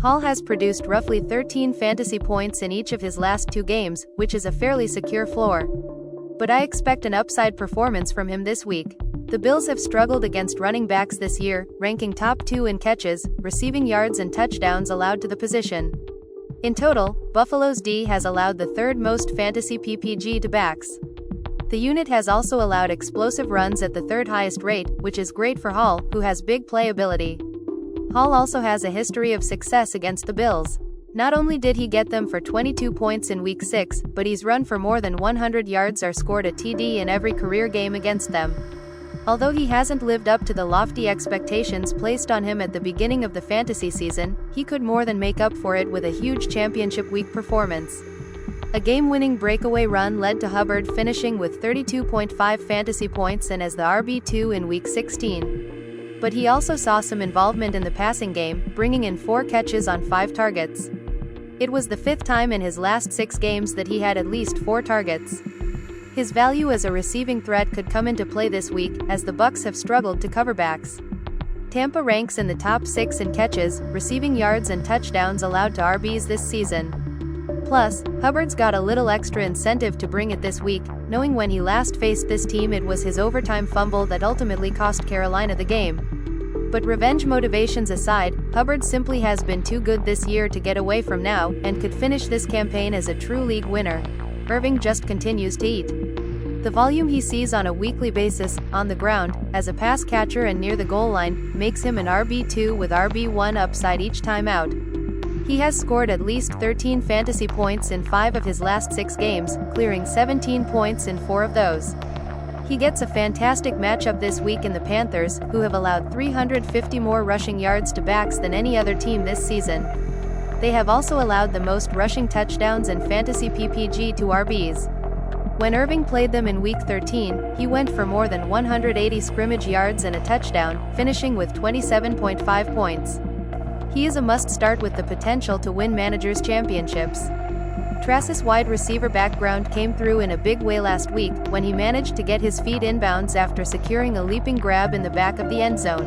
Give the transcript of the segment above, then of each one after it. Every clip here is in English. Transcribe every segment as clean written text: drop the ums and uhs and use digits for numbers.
Hall has produced roughly 13 fantasy points in each of his last 2 games, which is a fairly secure floor. But I expect an upside performance from him this week. The Bills have struggled against running backs this year, ranking top 2 in catches, receiving yards and touchdowns allowed to the position. In total, Buffalo's D has allowed the 3rd most fantasy PPG to backs. The unit has also allowed explosive runs at the 3rd highest rate, which is great for Hall, who has big playability. Hall also has a history of success against the Bills. Not only did he get them for 22 points in Week 6, but he's run for more than 100 yards or scored a TD in every career game against them. Although he hasn't lived up to the lofty expectations placed on him at the beginning of the fantasy season, he could more than make up for it with a huge championship week performance. A game-winning breakaway run led to Hubbard finishing with 32.5 fantasy points and as the RB2 in Week 16. But he also saw some involvement in the passing game, bringing in 4 catches on 5 targets. It was the 5th time in his last 6 games that he had at least 4 targets. His value as a receiving threat could come into play this week, as the Bucs have struggled to cover backs. Tampa ranks in the top 6 in catches, receiving yards and touchdowns allowed to RBs this season. Plus, Hubbard's got a little extra incentive to bring it this week, knowing when he last faced this team it was his overtime fumble that ultimately cost Carolina the game. But revenge motivations aside, Hubbard simply has been too good this year to get away from now, and could finish this campaign as a true league winner. Irving just continues to eat. The volume he sees on a weekly basis, on the ground, as a pass catcher and near the goal line, makes him an RB2 with RB1 upside each time out. He has scored at least 13 fantasy points in 5 of his last 6 games, clearing 17 points in 4 of those. He gets a fantastic matchup this week in the Panthers, who have allowed 350 more rushing yards to backs than any other team this season. They have also allowed the most rushing touchdowns and fantasy PPG to RBs. When Irving played them in Week 13, he went for more than 180 scrimmage yards and a touchdown, finishing with 27.5 points. He is a must-start with the potential to win managers' championships. Trace's wide receiver background came through in a big way last week, when he managed to get his feet inbounds after securing a leaping grab in the back of the end zone.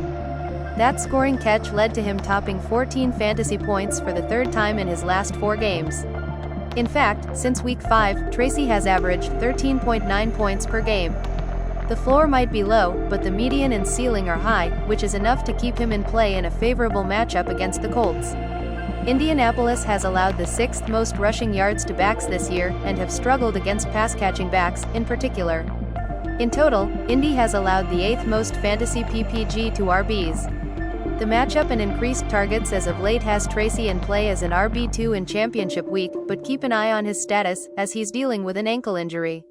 That scoring catch led to him topping 14 fantasy points for the 3rd time in his last 4 games. In fact, since Week 5, Tracy has averaged 13.9 points per game. The floor might be low, but the median and ceiling are high, which is enough to keep him in play in a favorable matchup against the Colts. Indianapolis has allowed the 6th most rushing yards to backs this year, and have struggled against pass-catching backs, in particular. In total, Indy has allowed the 8th most fantasy PPG to RBs. The matchup and increased targets as of late has Tracy in play as an RB2 in championship week, but keep an eye on his status, as he's dealing with an ankle injury.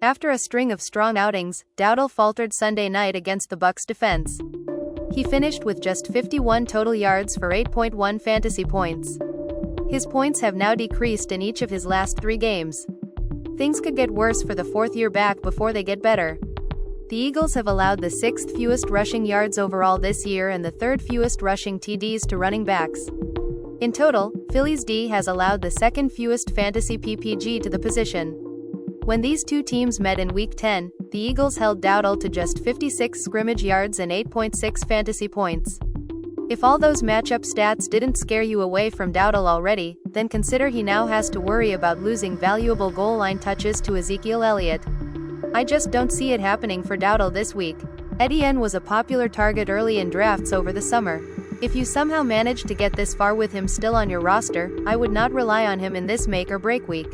After a string of strong outings, Dowdle faltered Sunday night against the Bucs defense. He finished with just 51 total yards for 8.1 fantasy points. His points have now decreased in each of his last 3 games. Things could get worse for the 4th-year back before they get better. The Eagles have allowed the 6th fewest rushing yards overall this year and the 3rd fewest rushing TDs to running backs. In total, Philly's D has allowed the 2nd fewest fantasy PPG to the position. When these two teams met in Week 10, the Eagles held Dowdle to just 56 scrimmage yards and 8.6 fantasy points. If all those matchup stats didn't scare you away from Dowdle already, then consider he now has to worry about losing valuable goal line touches to Ezekiel Elliott. I just don't see it happening for Dowdle this week. Etienne was a popular target early in drafts over the summer. If you somehow managed to get this far with him still on your roster, I would not rely on him in this make-or-break week.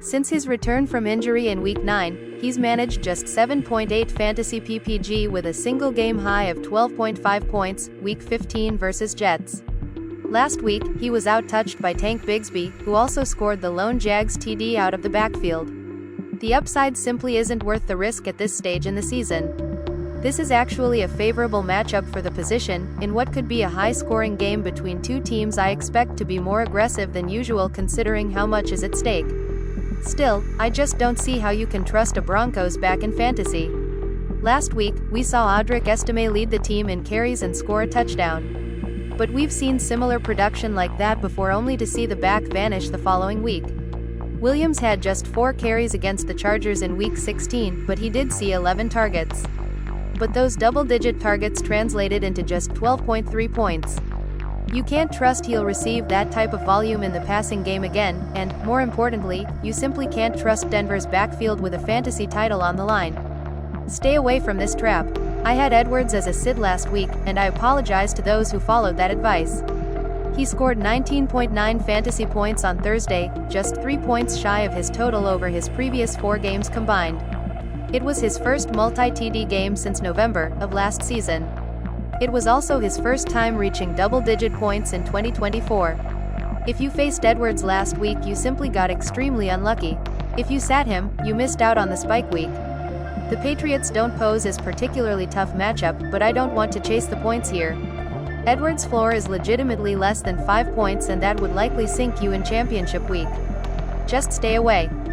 Since his return from injury in Week 9, he's managed just 7.8 fantasy PPG with a single game high of 12.5 points, Week 15 versus Jets. Last week, he was out-touched by Tank Bigsby, who also scored the lone Jags TD out of the backfield. The upside simply isn't worth the risk at this stage in the season. This is actually a favorable matchup for the position, in what could be a high-scoring game between two teams I expect to be more aggressive than usual considering how much is at stake. Still, I just don't see how you can trust a Broncos back in fantasy. Last week, we saw Audric Estime lead the team in carries and score a touchdown. But we've seen similar production like that before only to see the back vanish the following week. Williams had just 4 carries against the Chargers in Week 16, but he did see 11 targets. But those double-digit targets translated into just 12.3 points. You can't trust he'll receive that type of volume in the passing game again, and, more importantly, you simply can't trust Denver's backfield with a fantasy title on the line. Stay away from this trap. I had Edwards as a sit last week, and I apologize to those who followed that advice. He scored 19.9 fantasy points on Thursday, just 3 points shy of his total over his previous 4 games combined. It was his first multi-TD game since November of last season. It was also his first time reaching double-digit points in 2024. If you faced Edwards last week, you simply got extremely unlucky. If you sat him, you missed out on the spike week. The Patriots don't pose as particularly tough matchup, but I don't want to chase the points here. Edwards' floor is legitimately less than 5 points, and that would likely sink you in championship week. Just stay away.